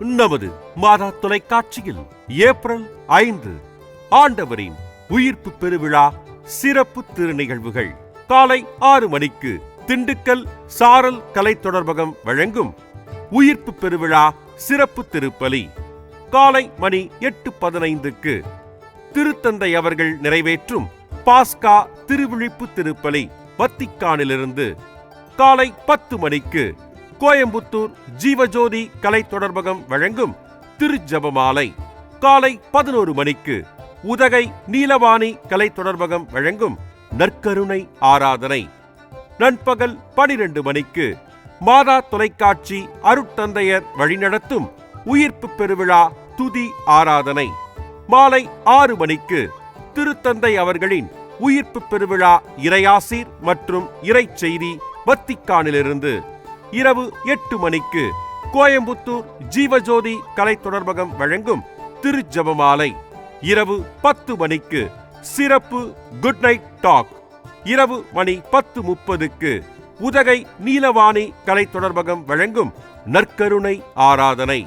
நமது மாதா தொலைக்காட்சியில் ஏப்ரல் 5 ஆண்டவரின் உயிர்ப்பு பெருவிழா சிறப்பு திருநிகழ்வுகள். காலை 6 மணிக்கு திண்டுக்கல் சாரல் கலை தொடர்பகம் வழங்கும் உயிர்ப்பு பெருவிழா சிறப்பு திருப்பலி. காலை மணி 8:15க்கு திருத்தந்தை அவர்கள் நிறைவேற்றும் பாஸ்கா திருவிழிப்பு திருப்பலி வத்திக்கானிலிருந்து. காலை 10 மணிக்கு கோயம்புத்தூர் ஜீவஜோதி கலை தொடர்பகம் வழங்கும் திருஜபமாலை. காலை 11 மணிக்கு உதகை நீலவாணி கலை தொடர்பகம் வழங்கும் நற்கருணை ஆராதனை. நண்பகல் 12 மணிக்கு மாதா தொலைக்காட்சி அருட்தந்தையர் வழிநடத்தும் உயிர்ப்பு பெருவிழா துதி ஆராதனை. மாலை 6 மணிக்கு திருத்தந்தை அவர்களின் உயிர்ப்பு பெருவிழா இறையாசீர் மற்றும் இறைச்செய்தி வத்திக்கானிலிருந்து. இரவு 8 மணிக்கு கோயம்புத்தூர் ஜீவஜோதி கலை தொடர்பகம் வழங்கும் திருஜபமாலை. இரவு 10 மணிக்கு சிறப்பு குட் நைட் டாக். இரவு மணி 10:30க்கு உதகை நீலவாணி கலை தொடர்பகம் வழங்கும் நற்கருணை ஆராதனை.